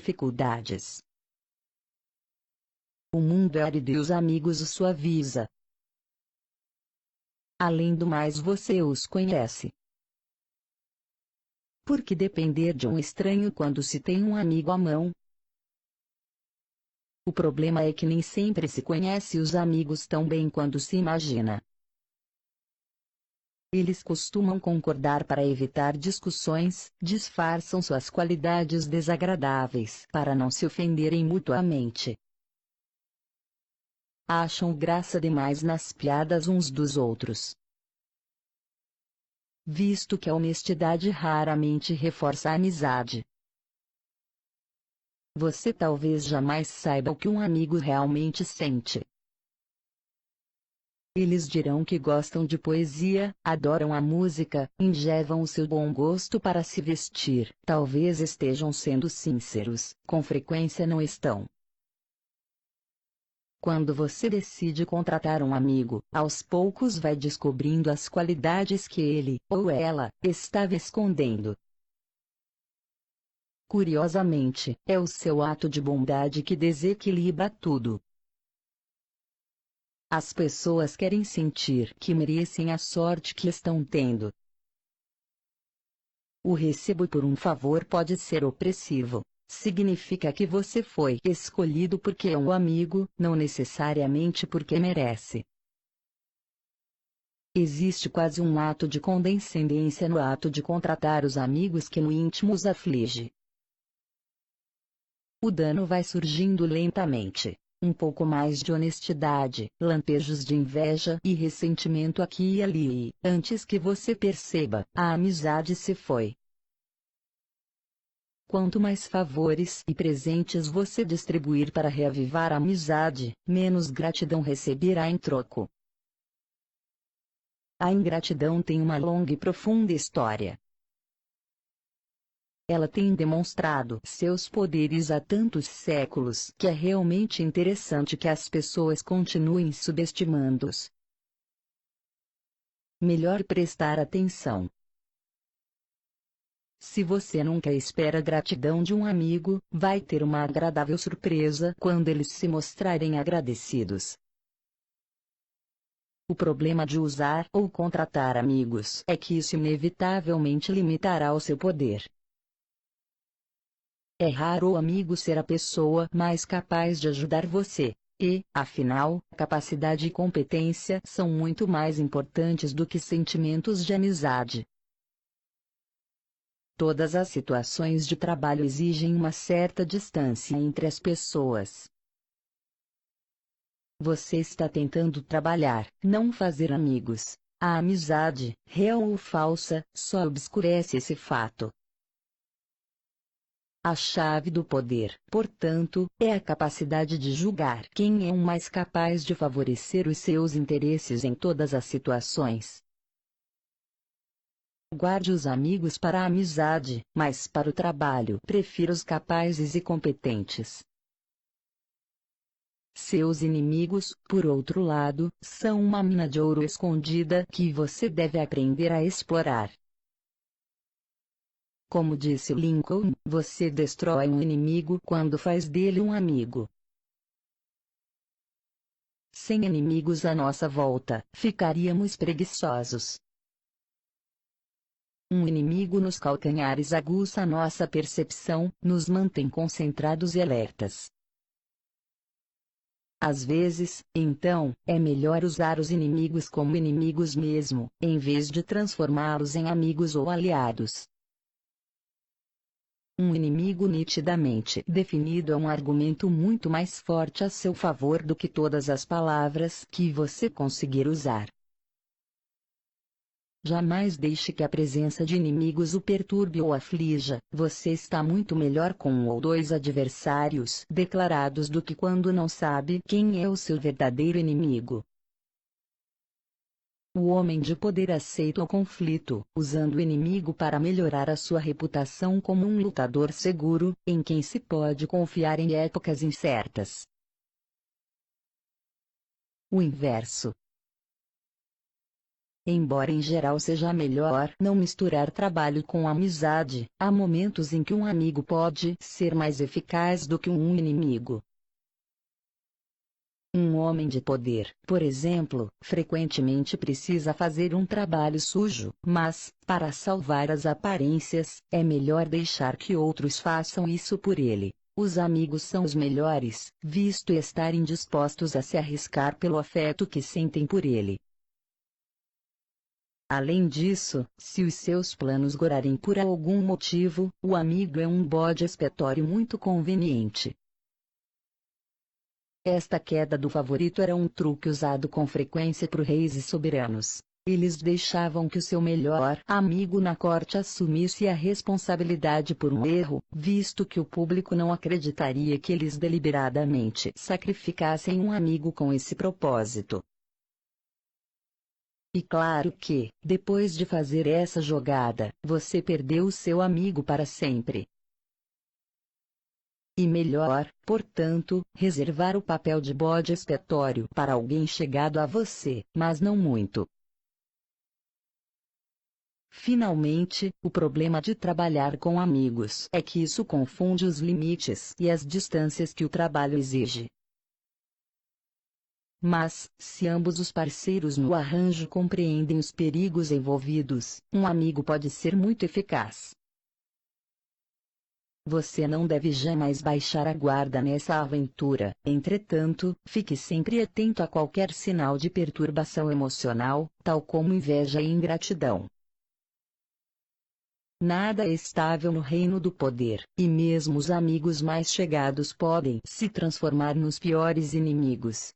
dificuldades. O mundo é árido e os amigos o suaviza. Além do mais, você os conhece. Por que depender de um estranho quando se tem um amigo à mão? O problema é que nem sempre se conhece os amigos tão bem quanto se imagina. Eles costumam concordar para evitar discussões, disfarçam suas qualidades desagradáveis para não se ofenderem mutuamente. Acham graça demais nas piadas uns dos outros. Visto que a honestidade raramente reforça a amizade. Você talvez jamais saiba o que um amigo realmente sente. Eles dirão que gostam de poesia, adoram a música, enjevam o seu bom gosto para se vestir. Talvez estejam sendo sinceros, com frequência não estão. Quando você decide contratar um amigo, aos poucos vai descobrindo as qualidades que ele, ou ela, estava escondendo. Curiosamente, é o seu ato de bondade que desequilibra tudo. As pessoas querem sentir que merecem a sorte que estão tendo. O recebo por um favor pode ser opressivo. Significa que você foi escolhido porque é um amigo, não necessariamente porque merece. Existe quase um ato de condescendência no ato de contratar os amigos que no íntimo os aflige. O dano vai surgindo lentamente. Um pouco mais de honestidade, lampejos de inveja e ressentimento aqui e ali, e, antes que você perceba, a amizade se foi. Quanto mais favores e presentes você distribuir para reavivar a amizade, menos gratidão receberá em troco. A ingratidão tem uma longa e profunda história. Ela tem demonstrado seus poderes há tantos séculos que é realmente interessante que as pessoas continuem subestimando-os. Melhor prestar atenção. Se você nunca espera gratidão de um amigo, vai ter uma agradável surpresa quando eles se mostrarem agradecidos. O problema de usar ou contratar amigos é que isso inevitavelmente limitará o seu poder. É raro o amigo ser a pessoa mais capaz de ajudar você, e, afinal, capacidade e competência são muito mais importantes do que sentimentos de amizade. Todas as situações de trabalho exigem uma certa distância entre as pessoas. Você está tentando trabalhar, não fazer amigos. A amizade, real ou falsa, só obscurece esse fato. A chave do poder, portanto, é a capacidade de julgar quem é o mais capaz de favorecer os seus interesses em todas as situações. Guarde os amigos para a amizade, mas para o trabalho prefira os capazes e competentes. Seus inimigos, por outro lado, são uma mina de ouro escondida que você deve aprender a explorar. Como disse Lincoln, você destrói um inimigo quando faz dele um amigo. Sem inimigos à nossa volta, ficaríamos preguiçosos. Um inimigo nos calcanhares aguça nossa percepção, nos mantém concentrados e alertas. Às vezes, então, é melhor usar os inimigos como inimigos mesmo, em vez de transformá-los em amigos ou aliados. Um inimigo nitidamente definido é um argumento muito mais forte a seu favor do que todas as palavras que você conseguir usar. Jamais deixe que a presença de inimigos o perturbe ou aflija. Você está muito melhor com um ou dois adversários declarados do que quando não sabe quem é o seu verdadeiro inimigo. O homem de poder aceita o conflito, usando o inimigo para melhorar a sua reputação como um lutador seguro, em quem se pode confiar em épocas incertas. O inverso. Embora em geral seja melhor não misturar trabalho com amizade, há momentos em que um amigo pode ser mais eficaz do que um inimigo. Um homem de poder, por exemplo, frequentemente precisa fazer um trabalho sujo, mas, para salvar as aparências, é melhor deixar que outros façam isso por ele. Os amigos são os melhores, visto estarem dispostos a se arriscar pelo afeto que sentem por ele. Além disso, se os seus planos gorarem por algum motivo, o amigo é um bode expiatório muito conveniente. Esta queda do favorito era um truque usado com frequência por reis e soberanos. Eles deixavam que o seu melhor amigo na corte assumisse a responsabilidade por um erro, visto que o público não acreditaria que eles deliberadamente sacrificassem um amigo com esse propósito. E claro que, depois de fazer essa jogada, você perdeu o seu amigo para sempre. E melhor, portanto, reservar o papel de bode expiatório para alguém chegado a você, mas não muito. Finalmente, o problema de trabalhar com amigos é que isso confunde os limites e as distâncias que o trabalho exige. Mas, se ambos os parceiros no arranjo compreendem os perigos envolvidos, um amigo pode ser muito eficaz. Você não deve jamais baixar a guarda nessa aventura, entretanto, fique sempre atento a qualquer sinal de perturbação emocional, tal como inveja e ingratidão. Nada é estável no reino do poder, e mesmo os amigos mais chegados podem se transformar nos piores inimigos.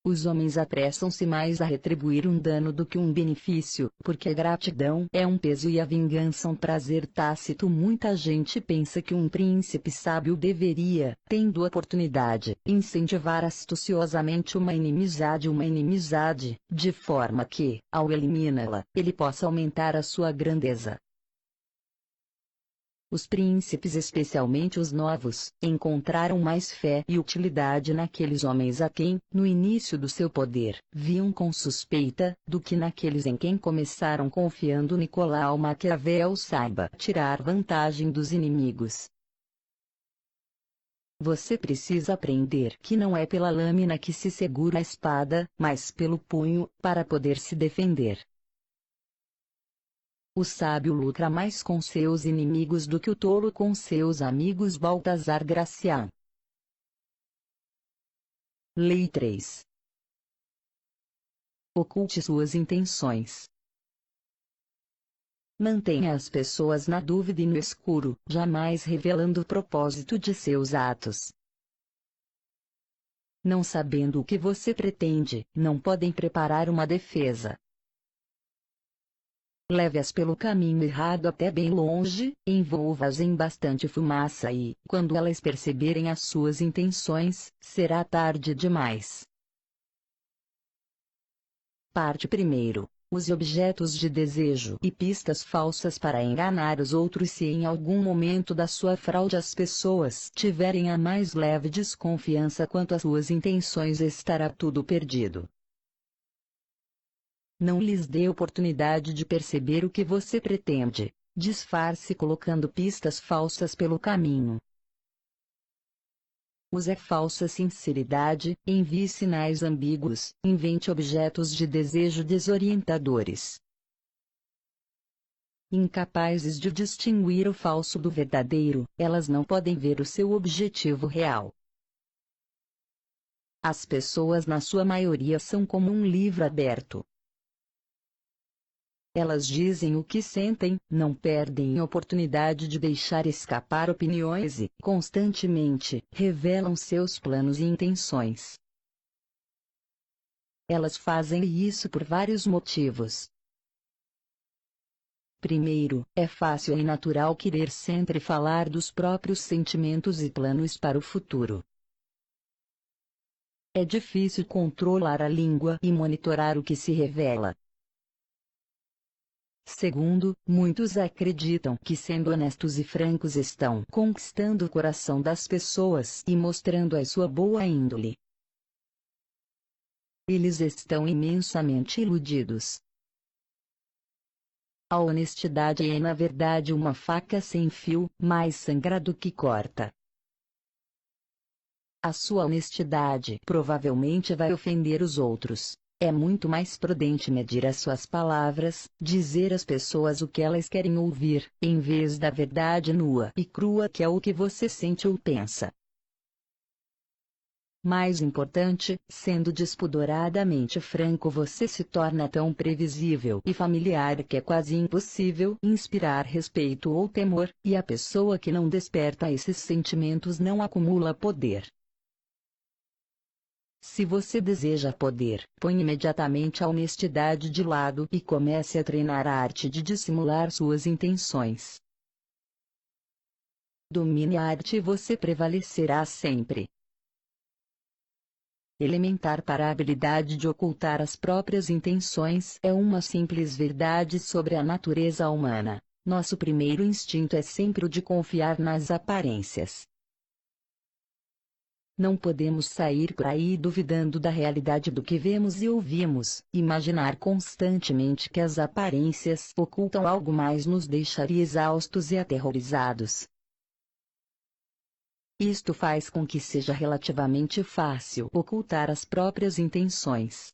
Os homens apressam-se mais a retribuir um dano do que um benefício, porque a gratidão é um peso e a vingança um prazer tácito. Muita gente pensa que um príncipe sábio deveria, tendo oportunidade, incentivar astuciosamente uma inimizade, de forma que, ao eliminá-la, ele possa aumentar a sua grandeza. Os príncipes, especialmente os novos, encontraram mais fé e utilidade naqueles homens a quem, no início do seu poder, viam com suspeita, do que naqueles em quem começaram confiando. Nicolau Maquiavel. Saiba tirar vantagem dos inimigos. Você precisa aprender que não é pela lâmina que se segura a espada, mas pelo punho, para poder se defender. O sábio lucra mais com seus inimigos do que o tolo com seus amigos. Baltazar Gracián. Lei 3. Oculte suas intenções. Mantenha as pessoas na dúvida e no escuro, jamais revelando o propósito de seus atos. Não sabendo o que você pretende, não podem preparar uma defesa. Leve-as pelo caminho errado até bem longe, envolva-as em bastante fumaça e, quando elas perceberem as suas intenções, será tarde demais. Parte 1. Use objetos de desejo e pistas falsas para enganar os outros. Se em algum momento da sua fraude as pessoas tiverem a mais leve desconfiança quanto às suas intenções, estará tudo perdido. Não lhes dê oportunidade de perceber o que você pretende. Disfarce colocando pistas falsas pelo caminho. Use falsa sinceridade, envie sinais ambíguos, invente objetos de desejo desorientadores. Incapazes de distinguir o falso do verdadeiro, elas não podem ver o seu objetivo real. As pessoas na sua maioria são como um livro aberto. Elas dizem o que sentem, não perdem a oportunidade de deixar escapar opiniões e, constantemente, revelam seus planos e intenções. Elas fazem isso por vários motivos. Primeiro, é fácil e natural querer sempre falar dos próprios sentimentos e planos para o futuro. É difícil controlar a língua e monitorar o que se revela. Segundo, muitos acreditam que sendo honestos e francos estão conquistando o coração das pessoas e mostrando a sua boa índole. eles estão imensamente iludidos. A honestidade é na verdade uma faca sem fio, mais sangra do que corta. A sua honestidade provavelmente vai ofender os outros. É muito mais prudente medir as suas palavras, dizer às pessoas o que elas querem ouvir, em vez da verdade nua e crua que é o que você sente ou pensa. Mais importante, sendo despoderadamente franco, você se torna tão previsível e familiar que é quase impossível inspirar respeito ou temor, e a pessoa que não desperta esses sentimentos não acumula poder. Se você deseja poder, põe imediatamente a honestidade de lado e comece a treinar a arte de dissimular suas intenções. Domine a arte e você prevalecerá sempre. Elementar para a habilidade de ocultar as próprias intenções é uma simples verdade sobre a natureza humana. Nosso primeiro instinto é sempre o de confiar nas aparências. Não podemos sair por aí duvidando da realidade do que vemos e ouvimos. Imaginar constantemente que as aparências ocultam algo mais nos deixaria exaustos e aterrorizados. Isto faz com que seja relativamente fácil ocultar as próprias intenções.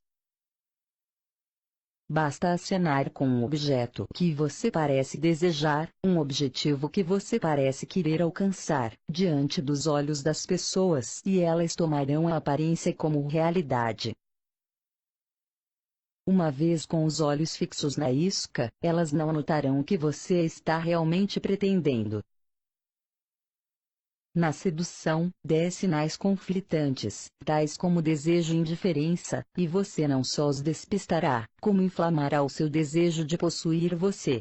Basta acenar com um objeto que você parece desejar, um objetivo que você parece querer alcançar, diante dos olhos das pessoas e elas tomarão a aparência como realidade. Uma vez com os olhos fixos na isca, elas não notarão o que você está realmente pretendendo. Na sedução, 10 sinais conflitantes, tais como desejo e indiferença, e você não só os despistará, como inflamará o seu desejo de possuir você.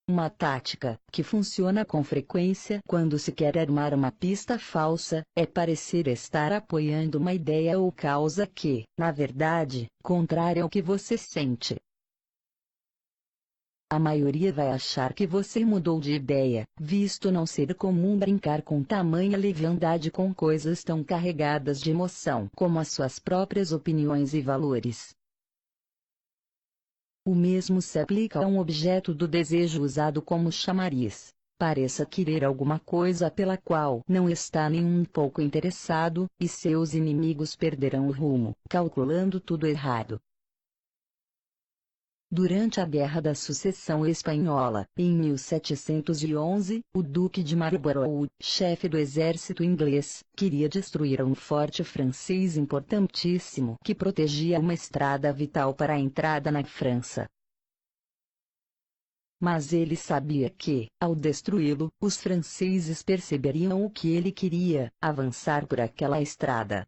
Uma tática, que funciona com frequência quando se quer armar uma pista falsa, é parecer estar apoiando uma ideia ou causa que, na verdade, contrária ao que você sente. A maioria vai achar que você mudou de ideia, visto não ser comum brincar com tamanha leviandade com coisas tão carregadas de emoção como as suas próprias opiniões e valores. O mesmo se aplica a um objeto do desejo usado como chamariz. Pareça querer alguma coisa pela qual não está nem um pouco interessado, e seus inimigos perderão o rumo, calculando tudo errado. Durante a Guerra da Sucessão Espanhola, em 1711, o Duque de Marlborough, chefe do exército inglês, queria destruir um forte francês importantíssimo que protegia uma estrada vital para a entrada na França. Mas ele sabia que, ao destruí-lo, os franceses perceberiam o que ele queria: avançar por aquela estrada.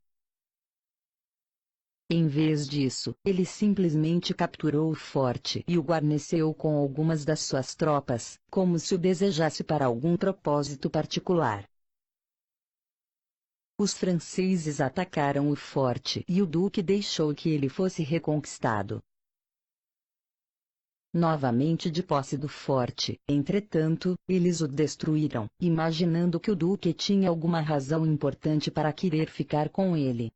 Em vez disso, ele simplesmente capturou o forte e o guarneceu com algumas das suas tropas, como se o desejasse para algum propósito particular. Os franceses atacaram o forte e o duque deixou que ele fosse reconquistado. Novamente de posse do forte, entretanto, eles o destruíram, imaginando que o duque tinha alguma razão importante para querer ficar com ele.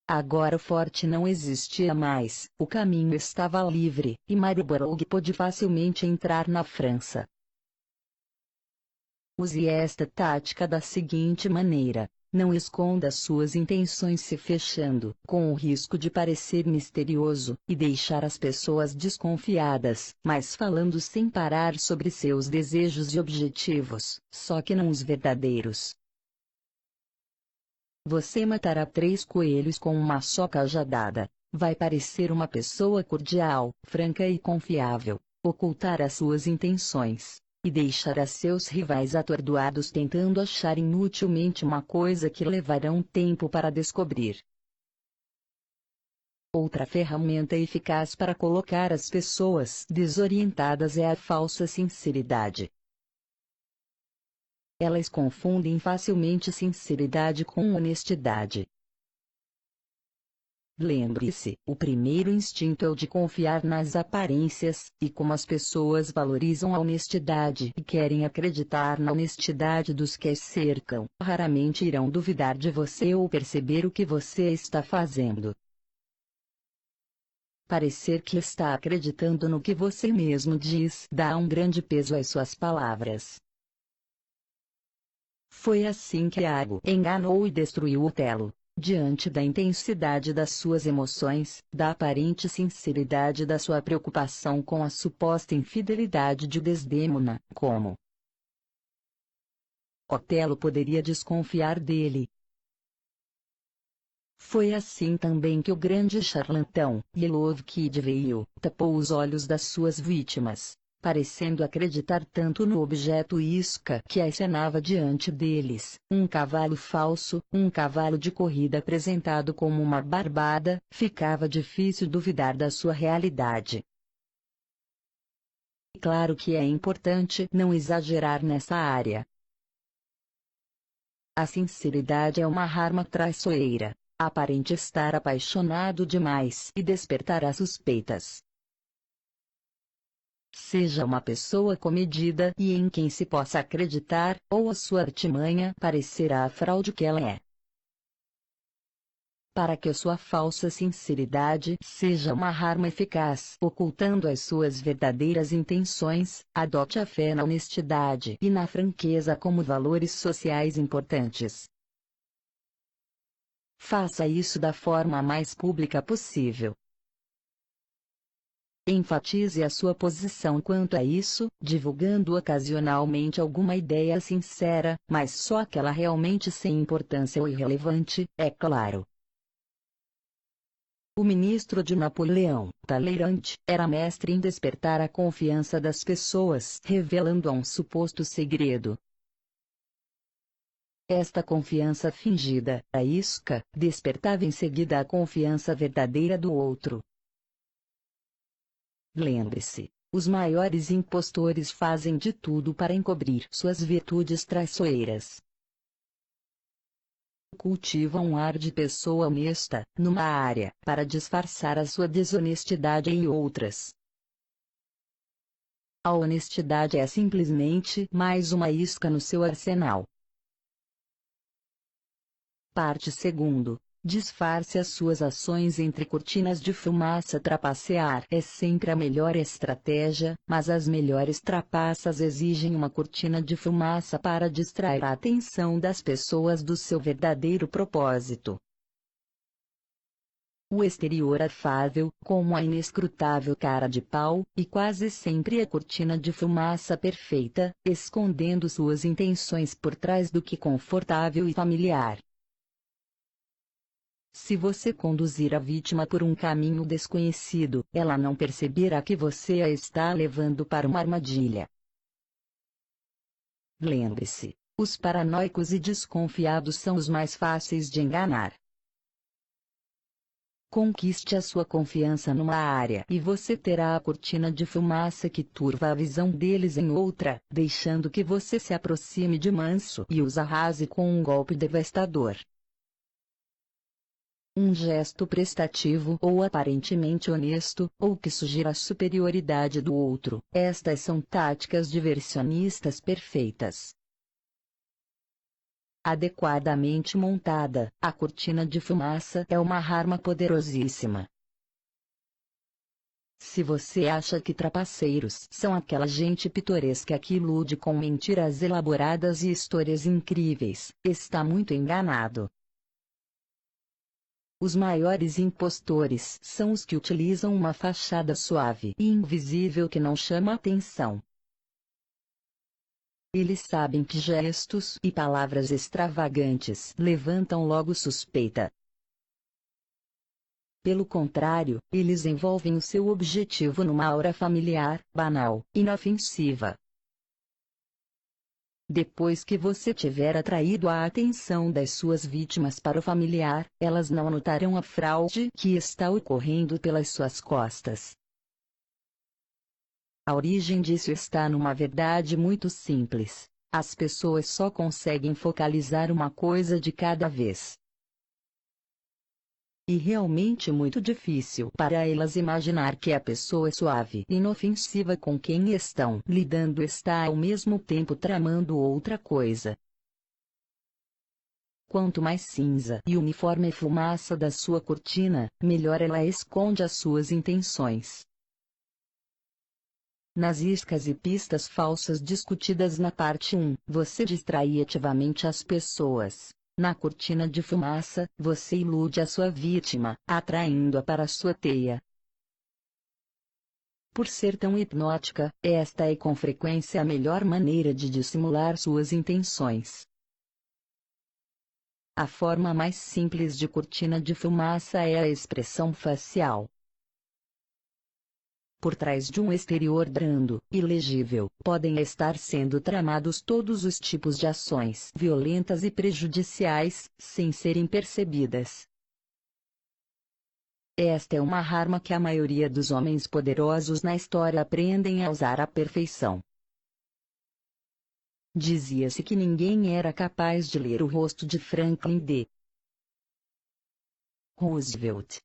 Agora o forte não existia mais, o caminho estava livre, e Marlborough pôde facilmente entrar na França. Use esta tática da seguinte maneira: não esconda suas intenções se fechando, com o risco de parecer misterioso, e deixar as pessoas desconfiadas, mas falando sem parar sobre seus desejos e objetivos, só que não os verdadeiros. Você matará 3 coelhos com uma só cajadada. Vai parecer uma pessoa cordial, franca e confiável, ocultará suas intenções, e deixará seus rivais atordoados tentando achar inutilmente uma coisa que levarão tempo para descobrir. Outra ferramenta eficaz para colocar as pessoas desorientadas é a falsa sinceridade. Elas confundem facilmente sinceridade com honestidade. Lembre-se, o primeiro instinto é o de confiar nas aparências, e como as pessoas valorizam a honestidade e querem acreditar na honestidade dos que as cercam, raramente irão duvidar de você ou perceber o que você está fazendo. Parecer que está acreditando no que você mesmo diz dá um grande peso às suas palavras. Foi assim que Iago enganou e destruiu Otelo. Diante da intensidade das suas emoções, da aparente sinceridade da sua preocupação com a suposta infidelidade de Desdémona, como Otelo poderia desconfiar dele? Foi assim também que o grande charlatão, Yellow Kid veio, tapou os olhos das suas vítimas, parecendo acreditar tanto no objeto isca que acenava diante deles, um cavalo falso, um cavalo de corrida apresentado como uma barbada, ficava difícil duvidar da sua realidade. Claro que é importante não exagerar nessa área. A sinceridade é uma arma traiçoeira. Aparente estar apaixonado demais e despertará suspeitas. Seja uma pessoa comedida e em quem se possa acreditar, ou a sua artimanha parecerá a fraude que ela é. Para que a sua falsa sinceridade seja uma arma eficaz, ocultando as suas verdadeiras intenções, adote a fé na honestidade e na franqueza como valores sociais importantes. Faça isso da forma mais pública possível. Enfatize a sua posição quanto a isso, divulgando ocasionalmente alguma ideia sincera, mas só aquela realmente sem importância ou irrelevante, é claro. O ministro de Napoleão, Talleyrand, era mestre em despertar a confiança das pessoas, revelando a um suposto segredo. Esta confiança fingida, a isca, despertava em seguida a confiança verdadeira do outro. Lembre-se, os maiores impostores fazem de tudo para encobrir suas virtudes traiçoeiras. Cultivam um ar de pessoa honesta, numa área, para disfarçar a sua desonestidade em outras. A honestidade é simplesmente mais uma isca no seu arsenal. Parte 2. Disfarce as suas ações entre cortinas de fumaça. Trapacear é sempre a melhor estratégia, mas as melhores trapaças exigem uma cortina de fumaça para distrair a atenção das pessoas do seu verdadeiro propósito. O exterior afável, com uma inescrutável cara de pau, e quase sempre a cortina de fumaça perfeita, escondendo suas intenções por trás do que confortável e familiar. Se você conduzir a vítima por um caminho desconhecido, ela não perceberá que você a está levando para uma armadilha. Lembre-se, os paranoicos e desconfiados são os mais fáceis de enganar. Conquiste a sua confiança numa área e você terá a cortina de fumaça que turva a visão deles em outra, deixando que você se aproxime de manso e os arrase com um golpe devastador. Um gesto prestativo ou aparentemente honesto, ou que sugira a superioridade do outro, estas são táticas diversionistas perfeitas. Adequadamente montada, a cortina de fumaça é uma arma poderosíssima. Se você acha que trapaceiros são aquela gente pitoresca que ilude com mentiras elaboradas e histórias incríveis, está muito enganado. Os maiores impostores são os que utilizam uma fachada suave e invisível que não chama atenção. Eles sabem que gestos e palavras extravagantes levantam logo suspeita. Pelo contrário, eles envolvem o seu objetivo numa aura familiar, banal, inofensiva. Depois que você tiver atraído a atenção das suas vítimas para o familiar, elas não notarão a fraude que está ocorrendo pelas suas costas. A origem disso está numa verdade muito simples: as pessoas só conseguem focalizar uma coisa de cada vez. E realmente muito difícil para elas imaginar que a pessoa suave e inofensiva com quem estão lidando está ao mesmo tempo tramando outra coisa. Quanto mais cinza e uniforme a fumaça da sua cortina, melhor ela esconde as suas intenções. Nas iscas e pistas falsas discutidas na parte 1, você distrai ativamente as pessoas. Na cortina de fumaça, você ilude a sua vítima, atraindo-a para a sua teia. Por ser tão hipnótica, esta é com frequência a melhor maneira de dissimular suas intenções. A forma mais simples de cortina de fumaça é a expressão facial. Por trás de um exterior brando e legível, podem estar sendo tramados todos os tipos de ações violentas e prejudiciais, sem serem percebidas. Esta é uma arma que a maioria dos homens poderosos na história aprendem a usar à perfeição. Dizia-se que ninguém era capaz de ler o rosto de Franklin D. Roosevelt.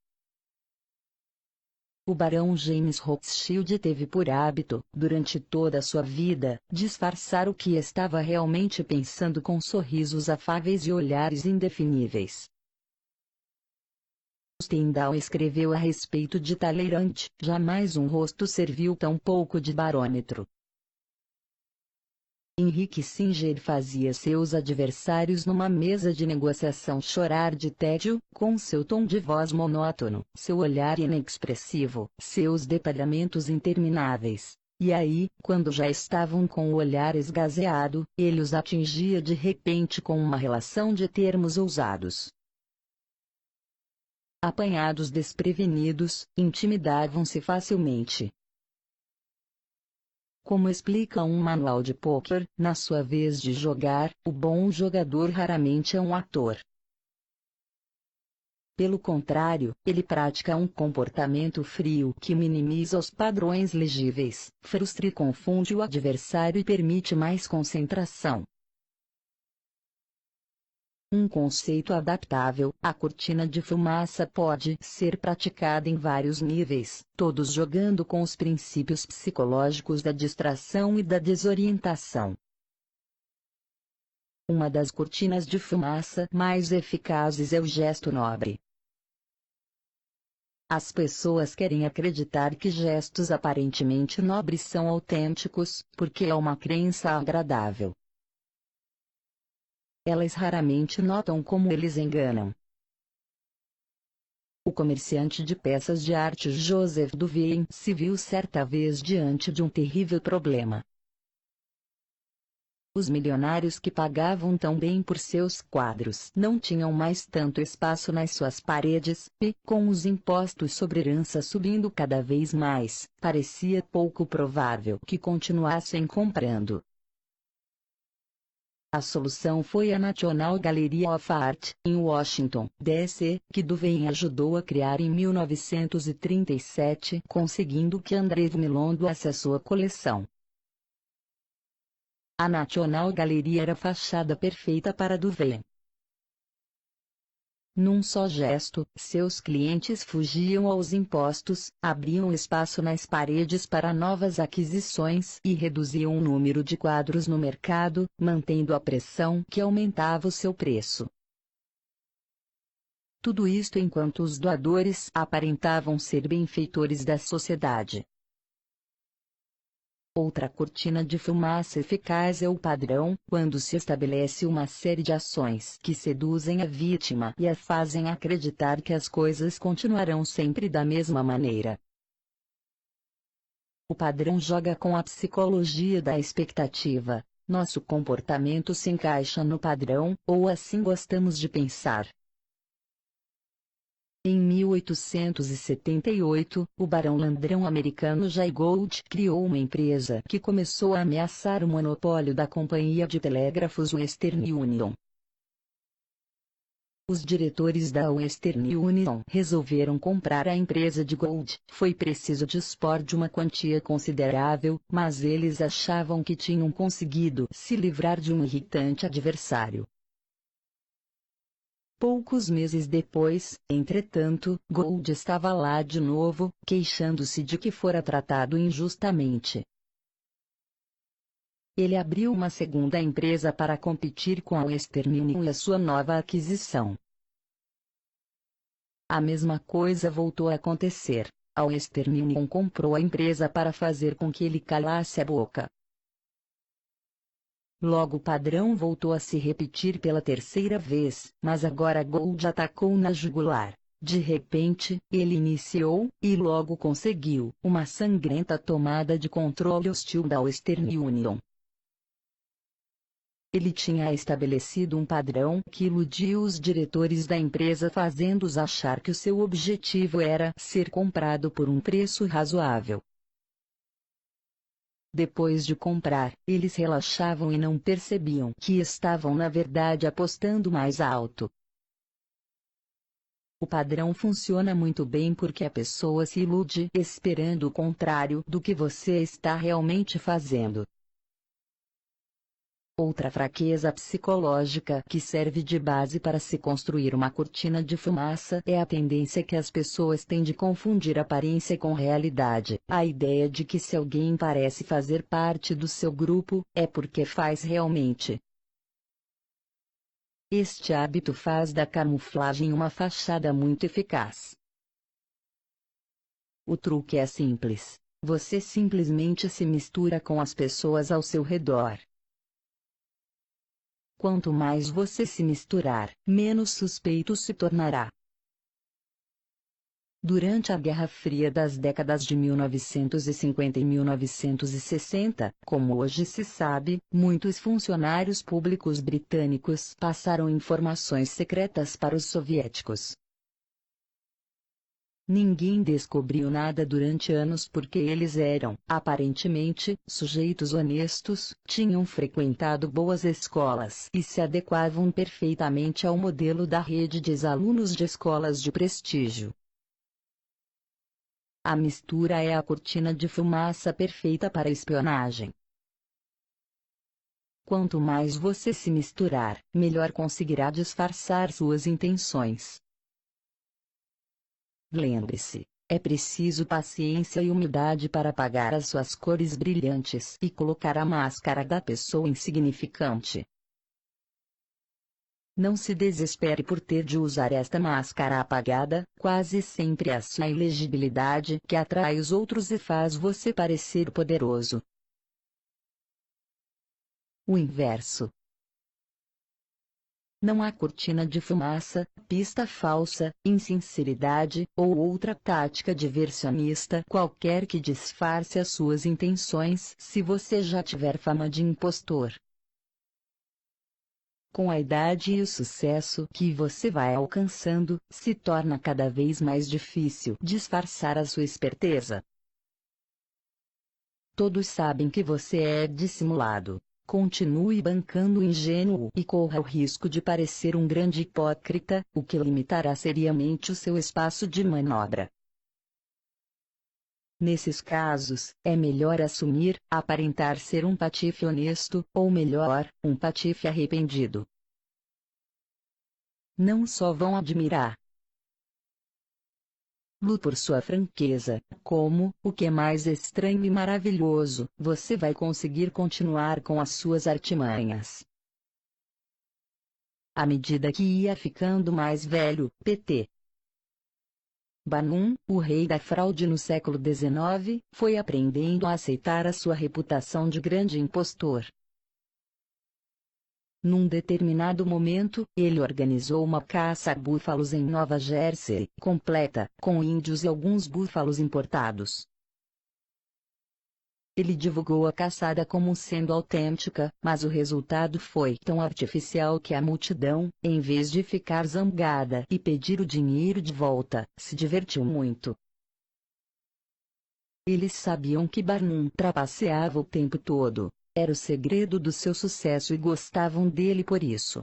O barão James Rothschild teve por hábito, durante toda a sua vida, disfarçar o que estava realmente pensando com sorrisos afáveis e olhares indefiníveis. Stendhal escreveu a respeito de Talleyrand: jamais um rosto serviu tão pouco de barômetro. Henry Kissinger fazia seus adversários numa mesa de negociação chorar de tédio, com seu tom de voz monótono, seu olhar inexpressivo, seus detalhamentos intermináveis. E aí, quando já estavam com o olhar esgazeado, ele os atingia de repente com uma relação de termos ousados. Apanhados desprevenidos, intimidavam-se facilmente. Como explica um manual de pôquer, na sua vez de jogar, o bom jogador raramente é um ator. Pelo contrário, ele pratica um comportamento frio que minimiza os padrões legíveis, frustra e confunde o adversário e permite mais concentração. Um conceito adaptável, a cortina de fumaça pode ser praticada em vários níveis, todos jogando com os princípios psicológicos da distração e da desorientação. Uma das cortinas de fumaça mais eficazes é o gesto nobre. As pessoas querem acreditar que gestos aparentemente nobres são autênticos, porque é uma crença agradável. Elas raramente notam como eles enganam. O comerciante de peças de arte Joseph Duvier se viu certa vez diante de um terrível problema. Os milionários que pagavam tão bem por seus quadros não tinham mais tanto espaço nas suas paredes, e, com os impostos sobre herança subindo cada vez mais, parecia pouco provável que continuassem comprando. A solução foi a National Gallery of Art, em Washington, D.C., que Duvier ajudou a criar em 1937, conseguindo que André Millon doasse a sua coleção. A National Gallery era a fachada perfeita para Duvier. Num só gesto, seus clientes fugiam aos impostos, abriam espaço nas paredes para novas aquisições e reduziam o número de quadros no mercado, mantendo a pressão que aumentava o seu preço. Tudo isto enquanto os doadores aparentavam ser benfeitores da sociedade. Outra cortina de fumaça eficaz é o padrão, quando se estabelece uma série de ações que seduzem a vítima e a fazem acreditar que as coisas continuarão sempre da mesma maneira. O padrão joga com a psicologia da expectativa. Nosso comportamento se encaixa no padrão, ou assim gostamos de pensar. Em 1878, o barão ladrão americano Jay Gould criou uma empresa que começou a ameaçar o monopólio da companhia de telégrafos Western Union. Os diretores da Western Union resolveram comprar a empresa de Gould. Foi preciso dispor de uma quantia considerável, mas eles achavam que tinham conseguido se livrar de um irritante adversário. Poucos meses depois, entretanto, Gould estava lá de novo, queixando-se de que fora tratado injustamente. Ele abriu uma segunda empresa para competir com a Western Union e a sua nova aquisição. A mesma coisa voltou a acontecer. A Western Union comprou a empresa para fazer com que ele calasse a boca. Logo o padrão voltou a se repetir pela terceira vez, mas agora Gould atacou na jugular. De repente, ele iniciou, e logo conseguiu, uma sangrenta tomada de controle hostil da Western Union. Ele tinha estabelecido um padrão que iludiu os diretores da empresa, fazendo-os achar que o seu objetivo era ser comprado por um preço razoável. Depois de comprar, eles relaxavam e não percebiam que estavam na verdade apostando mais alto. O padrão funciona muito bem porque a pessoa se ilude esperando o contrário do que você está realmente fazendo. Outra fraqueza psicológica que serve de base para se construir uma cortina de fumaça é a tendência que as pessoas têm de confundir aparência com realidade. A ideia de que se alguém parece fazer parte do seu grupo, é porque faz realmente. Este hábito faz da camuflagem uma fachada muito eficaz. O truque é simples. Você simplesmente se mistura com as pessoas ao seu redor. Quanto mais você se misturar, menos suspeito se tornará. Durante a Guerra Fria das décadas de 1950 e 1960, como hoje se sabe, muitos funcionários públicos britânicos passaram informações secretas para os soviéticos. Ninguém descobriu nada durante anos porque eles eram, aparentemente, sujeitos honestos, tinham frequentado boas escolas e se adequavam perfeitamente ao modelo da rede de ex-alunos de escolas de prestígio. A mistura é a cortina de fumaça perfeita para a espionagem. Quanto mais você se misturar, melhor conseguirá disfarçar suas intenções. Lembre-se, é preciso paciência e humildade para apagar as suas cores brilhantes e colocar a máscara da pessoa insignificante. Não se desespere por ter de usar esta máscara apagada, quase sempre é a sua ilegibilidade que atrai os outros e faz você parecer poderoso. O inverso. Não há cortina de fumaça, pista falsa, insinceridade, ou outra tática diversionista qualquer que disfarce as suas intenções se você já tiver fama de impostor. Com a idade e o sucesso que você vai alcançando, se torna cada vez mais difícil disfarçar a sua esperteza. Todos sabem que você é dissimulado. Continue bancando o ingênuo e corra o risco de parecer um grande hipócrita, o que limitará seriamente o seu espaço de manobra. Nesses casos, é melhor assumir, aparentar ser um patife honesto, ou melhor, um patife arrependido. Não só vão admirar por sua franqueza, como, o que é mais estranho e maravilhoso, você vai conseguir continuar com as suas artimanhas. À medida que ia ficando mais velho, Pt. Barnum, o rei da fraude no século XIX, foi aprendendo a aceitar a sua reputação de grande impostor. Num determinado momento, ele organizou uma caça a búfalos em Nova Jersey, completa, com índios e alguns búfalos importados. Ele divulgou a caçada como sendo autêntica, mas o resultado foi tão artificial que a multidão, em vez de ficar zangada e pedir o dinheiro de volta, se divertiu muito. Eles sabiam que Barnum trapaceava o tempo todo. Era o segredo do seu sucesso e gostavam dele por isso.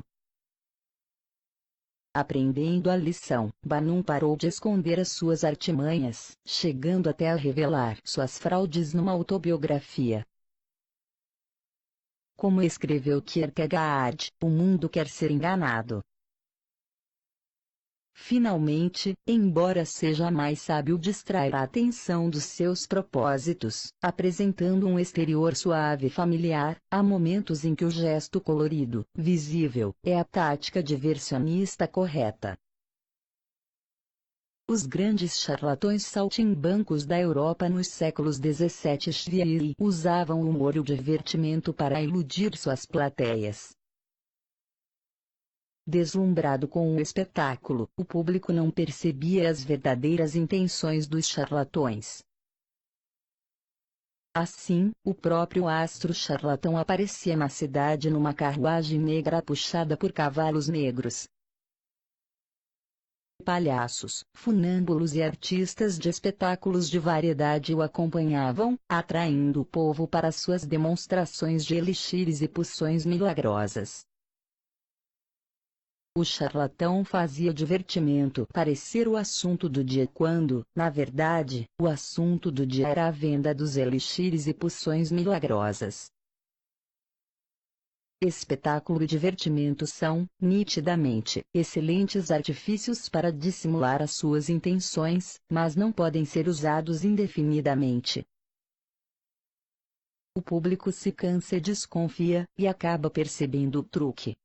Aprendendo a lição, Barnum parou de esconder as suas artimanhas, chegando até a revelar suas fraudes numa autobiografia. Como escreveu Kierkegaard, o mundo quer ser enganado. Finalmente, embora seja mais sábio distrair a atenção dos seus propósitos, apresentando um exterior suave e familiar, há momentos em que o gesto colorido, visível, é a tática diversionista correta. Os grandes charlatões saltimbancos da Europa nos séculos 17 e XVII usavam o humor e o divertimento para iludir suas plateias. Deslumbrado com o espetáculo, o público não percebia as verdadeiras intenções dos charlatões. Assim, o próprio astro charlatão aparecia na cidade numa carruagem negra puxada por cavalos negros. Palhaços, funâmbulos e artistas de espetáculos de variedade o acompanhavam, atraindo o povo para suas demonstrações de elixires e poções milagrosas. O charlatão fazia divertimento parecer o assunto do dia quando, na verdade, o assunto do dia era a venda dos elixires e poções milagrosas. Espetáculo e divertimento são, nitidamente, excelentes artifícios para dissimular as suas intenções, mas não podem ser usados indefinidamente. O público se cansa e desconfia, e acaba percebendo o truque.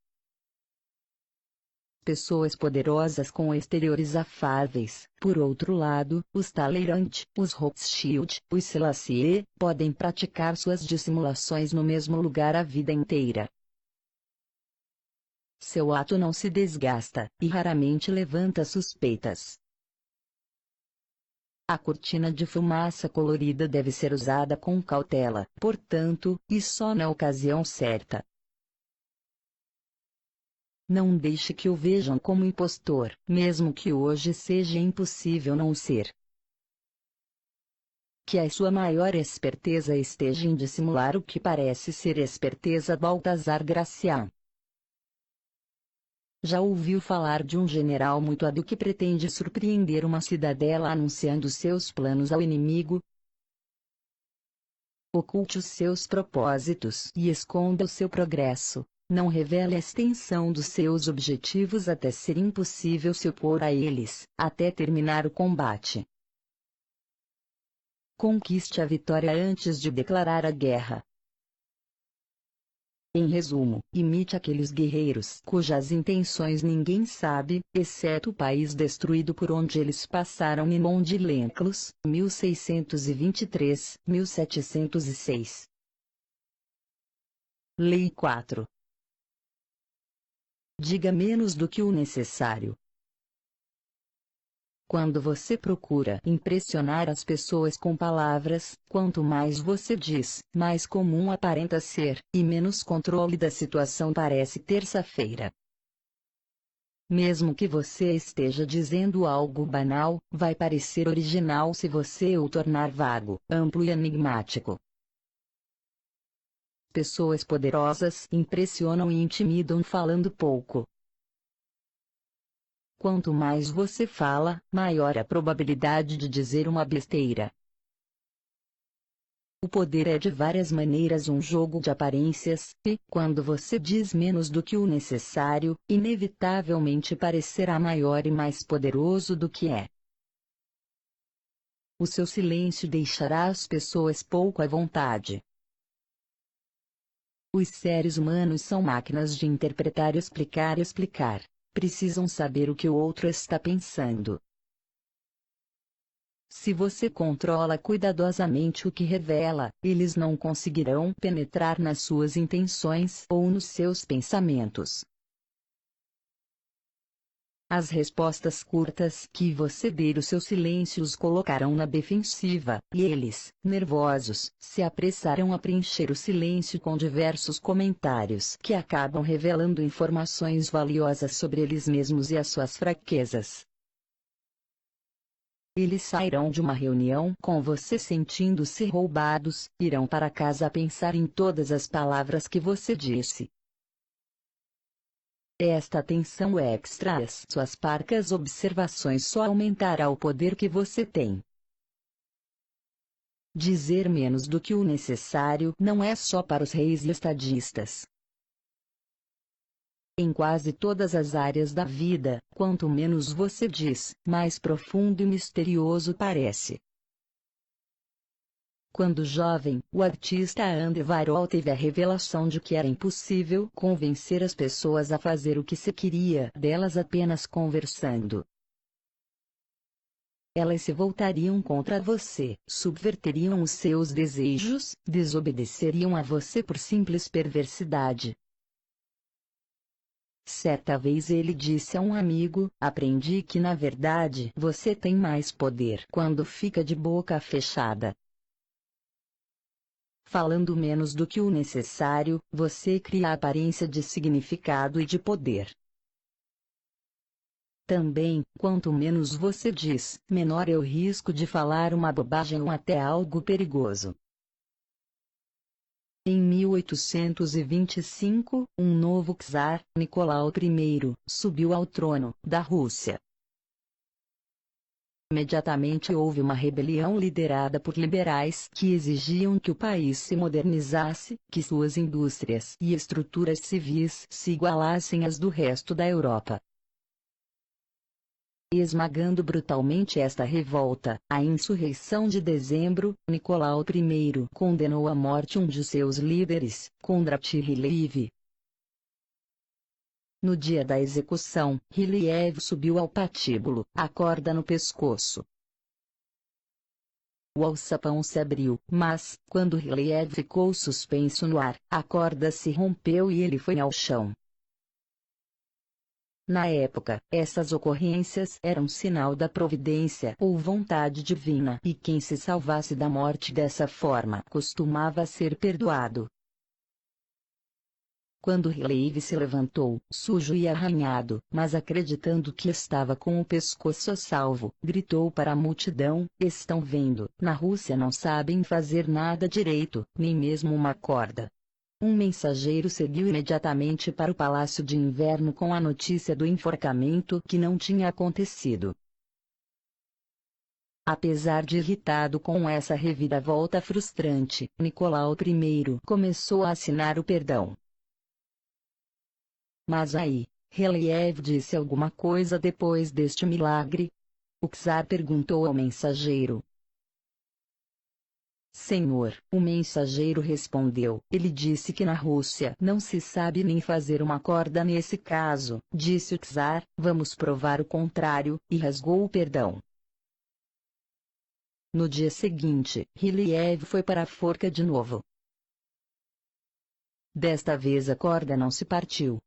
Pessoas poderosas com exteriores afáveis, por outro lado, os Talleyrand, os Rothschild, os Selassie, podem praticar suas dissimulações no mesmo lugar a vida inteira. Seu ato não se desgasta, e raramente levanta suspeitas. A cortina de fumaça colorida deve ser usada com cautela, portanto, e só na ocasião certa. Não deixe que o vejam como impostor, mesmo que hoje seja impossível não ser. Que a sua maior esperteza esteja em dissimular o que parece ser esperteza. Baltazar Gracián. Já ouviu falar de um general muito hábil que pretende surpreender uma cidadela anunciando seus planos ao inimigo? Oculte os seus propósitos e esconda o seu progresso. Não revele a extensão dos seus objetivos até ser impossível se opor a eles, até terminar o combate. Conquiste a vitória antes de declarar a guerra. Em resumo, imite aqueles guerreiros cujas intenções ninguém sabe, exceto o país destruído por onde eles passaram. Nimon de Lenclos, 1623-1706. Lei 4. Diga menos do que o necessário. Quando você procura impressionar as pessoas com palavras, quanto mais você diz, mais comum aparenta ser, e menos controle da situação parece. Terça-feira. Mesmo que você esteja dizendo algo banal, vai parecer original se você o tornar vago, amplo e enigmático. Pessoas poderosas impressionam e intimidam falando pouco. Quanto mais você fala, maior a probabilidade de dizer uma besteira. O poder é de várias maneiras um jogo de aparências, e, quando você diz menos do que o necessário, inevitavelmente parecerá maior e mais poderoso do que é. O seu silêncio deixará as pessoas pouco à vontade. Os seres humanos são máquinas de interpretar e explicar. Precisam saber o que o outro está pensando. Se você controla cuidadosamente o que revela, eles não conseguirão penetrar nas suas intenções ou nos seus pensamentos. As respostas curtas que você der o seu silêncio os colocarão na defensiva, e eles, nervosos, se apressarão a preencher o silêncio com diversos comentários que acabam revelando informações valiosas sobre eles mesmos e as suas fraquezas. Eles sairão de uma reunião com você sentindo-se roubados, irão para casa a pensar em todas as palavras que você disse. Esta atenção extra às suas parcas observações só aumentará o poder que você tem. Dizer menos do que o necessário não é só para os reis e estadistas. Em quase todas as áreas da vida, quanto menos você diz, mais profundo e misterioso parece. Quando jovem, o artista Andy Warhol teve a revelação de que era impossível convencer as pessoas a fazer o que se queria delas apenas conversando. Elas se voltariam contra você, subverteriam os seus desejos, desobedeceriam a você por simples perversidade. Certa vez ele disse a um amigo: aprendi que na verdade você tem mais poder quando fica de boca fechada. Falando menos do que o necessário, você cria a aparência de significado e de poder. Também, quanto menos você diz, menor é o risco de falar uma bobagem ou até algo perigoso. Em 1825, um novo czar, Nicolau I, subiu ao trono da Rússia. Imediatamente houve uma rebelião liderada por liberais que exigiam que o país se modernizasse, que suas indústrias e estruturas civis se igualassem às do resto da Europa. Esmagando brutalmente esta revolta, a insurreição de dezembro, Nicolau I condenou à morte um de seus líderes, Kondrat Ryleyev. No dia da execução, Ryleyev subiu ao patíbulo, a corda no pescoço. O alçapão se abriu, mas, quando Ryleyev ficou suspenso no ar, a corda se rompeu e ele foi ao chão. Na época, essas ocorrências eram sinal da providência ou vontade divina, e quem se salvasse da morte dessa forma costumava ser perdoado. Quando Ryleyev se levantou, sujo e arranhado, mas acreditando que estava com o pescoço a salvo, gritou para a multidão: estão vendo, na Rússia não sabem fazer nada direito, nem mesmo uma corda. Um mensageiro seguiu imediatamente para o Palácio de Inverno com a notícia do enforcamento que não tinha acontecido. Apesar de irritado com essa reviravolta frustrante, Nicolau I começou a assinar o perdão. Mas aí, Ryleyev disse alguma coisa depois deste milagre? O czar perguntou ao mensageiro. Senhor, o mensageiro respondeu, ele disse que na Rússia não se sabe nem fazer uma corda nesse caso, disse o czar, vamos provar o contrário, e rasgou o perdão. No dia seguinte, Ryleyev foi para a forca de novo. Desta vez a corda não se partiu.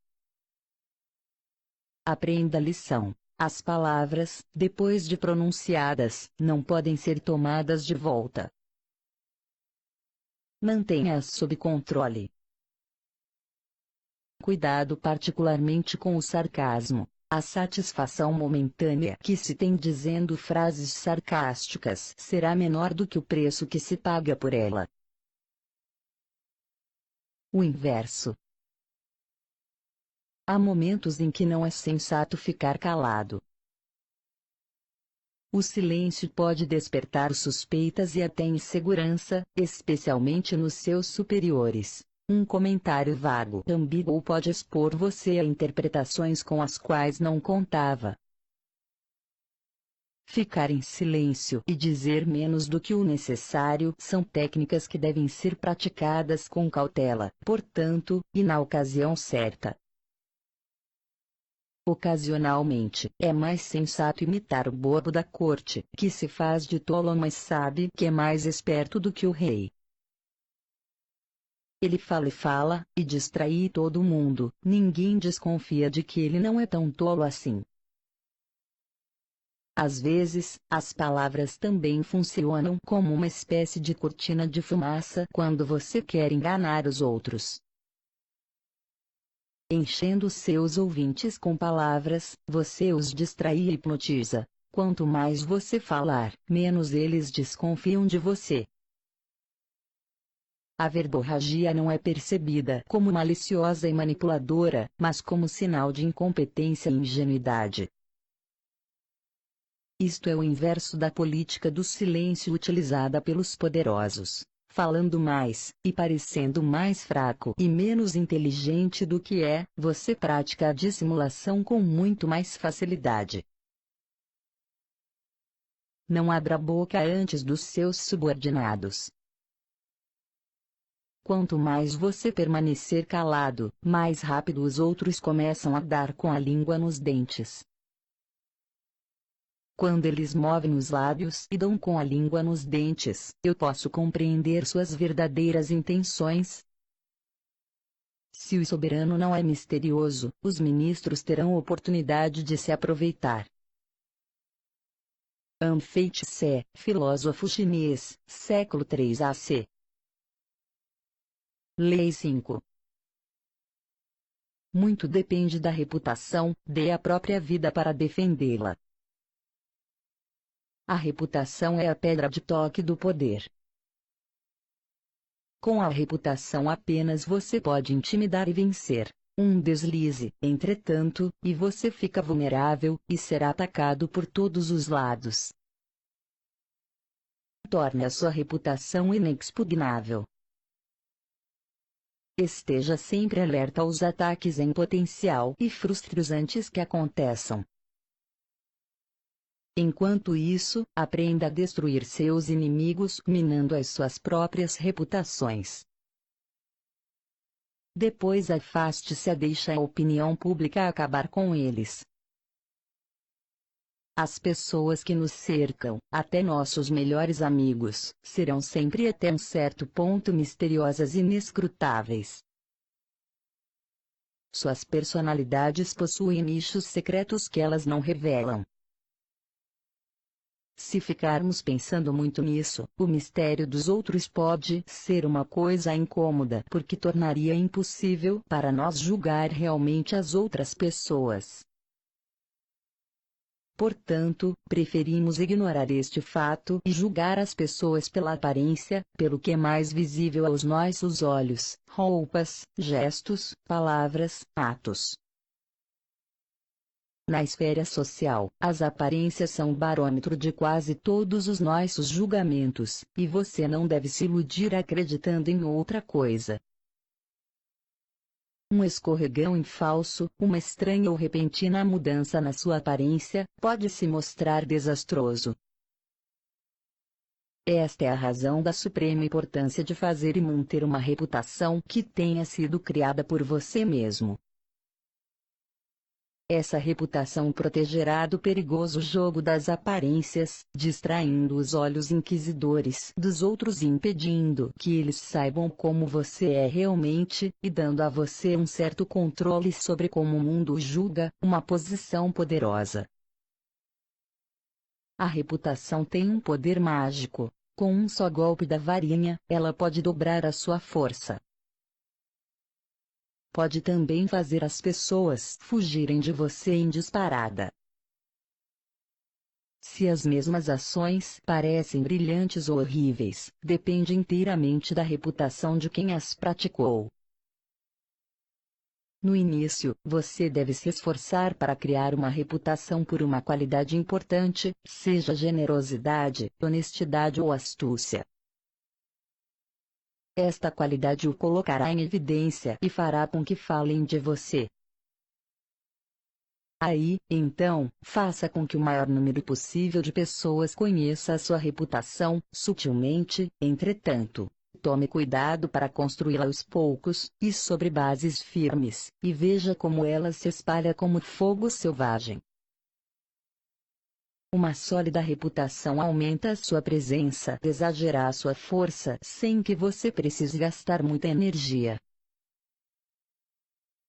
Aprenda a lição. As palavras, depois de pronunciadas, não podem ser tomadas de volta. Mantenha-as sob controle. Cuidado particularmente com o sarcasmo. A satisfação momentânea que se tem dizendo frases sarcásticas será menor do que o preço que se paga por ela. O inverso. Há momentos em que não é sensato ficar calado. O silêncio pode despertar suspeitas e até insegurança, especialmente nos seus superiores. Um comentário vago, ambíguo pode expor você a interpretações com as quais não contava. Ficar em silêncio e dizer menos do que o necessário são técnicas que devem ser praticadas com cautela, portanto, e na ocasião certa. Ocasionalmente, é mais sensato imitar o bobo da corte, que se faz de tolo mas sabe que é mais esperto do que o rei. Ele fala, e distrai todo mundo, ninguém desconfia de que ele não é tão tolo assim. Às vezes, as palavras também funcionam como uma espécie de cortina de fumaça quando você quer enganar os outros. Enchendo seus ouvintes com palavras, você os distrai e hipnotiza. Quanto mais você falar, menos eles desconfiam de você. A verborragia não é percebida como maliciosa e manipuladora, mas como sinal de incompetência e ingenuidade. Isto é o inverso da política do silêncio utilizada pelos poderosos. falando mais, e parecendo mais fraco e menos inteligente do que é, você pratica a dissimulação com muito mais facilidade. Não abra a boca antes dos seus subordinados. Quanto mais você permanecer calado, mais rápido os outros começam a dar com a língua nos dentes. Quando eles movem os lábios e dão com a língua nos dentes, eu posso compreender suas verdadeiras intenções. Se o soberano não é misterioso, os ministros terão oportunidade de se aproveitar. Anfei Tse, filósofo chinês, século III AC. Lei 5. Muito depende da reputação, dê a própria vida para defendê-la. A reputação é a pedra de toque do poder. Com a reputação apenas você pode intimidar e vencer. Um deslize, entretanto, e você fica vulnerável, e será atacado por todos os lados. Torne a sua reputação inexpugnável. Esteja sempre alerta aos ataques em potencial e frustre-os antes que aconteçam. Enquanto isso, aprenda a destruir seus inimigos minando as suas próprias reputações. Depois afaste-se e deixe a opinião pública acabar com eles. As pessoas que nos cercam, até nossos melhores amigos, serão sempre até um certo ponto misteriosas e inescrutáveis. Suas personalidades possuem nichos secretos que elas não revelam. Se ficarmos pensando muito nisso, o mistério dos outros pode ser uma coisa incômoda porque tornaria impossível para nós julgar realmente as outras pessoas. Portanto, preferimos ignorar este fato e julgar as pessoas pela aparência, pelo que é mais visível aos nossos olhos, roupas, gestos, palavras, atos. Na esfera social, as aparências são o barômetro de quase todos os nossos julgamentos, e você não deve se iludir acreditando em outra coisa. Um escorregão em falso, uma estranha ou repentina mudança na sua aparência, pode se mostrar desastroso. Esta é a razão da suprema importância de fazer e manter uma reputação que tenha sido criada por você mesmo. Essa reputação protegerá do perigoso jogo das aparências, distraindo os olhos inquisidores dos outros e impedindo que eles saibam como você é realmente, e dando a você um certo controle sobre como o mundo o julga, uma posição poderosa. A reputação tem um poder mágico. Com um só golpe da varinha, ela pode dobrar a sua força. Pode também fazer as pessoas fugirem de você em disparada. Se as mesmas ações parecem brilhantes ou horríveis, depende inteiramente da reputação de quem as praticou. No início, você deve se esforçar para criar uma reputação por uma qualidade importante, seja generosidade, honestidade ou astúcia. Esta qualidade o colocará em evidência e fará com que falem de você. Aí, então, faça com que o maior número possível de pessoas conheça a sua reputação, sutilmente, entretanto. Tome cuidado para construí-la aos poucos, e sobre bases firmes, e veja como ela se espalha como fogo selvagem. Uma sólida reputação aumenta a sua presença, exagerará a sua força sem que você precise gastar muita energia.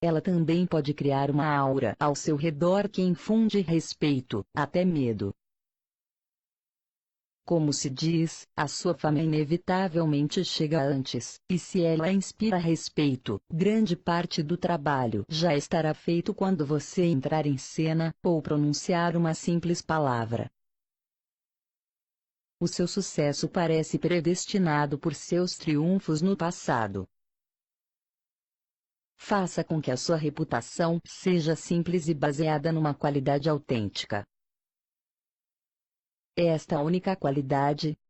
Ela também pode criar uma aura ao seu redor que infunde respeito, até medo. Como se diz, a sua fama inevitavelmente chega antes, e se ela inspira respeito, grande parte do trabalho já estará feito quando você entrar em cena, ou pronunciar uma simples palavra. O seu sucesso parece predestinado por seus triunfos no passado. Faça com que a sua reputação seja simples e baseada numa qualidade autêntica. Esta única qualidade,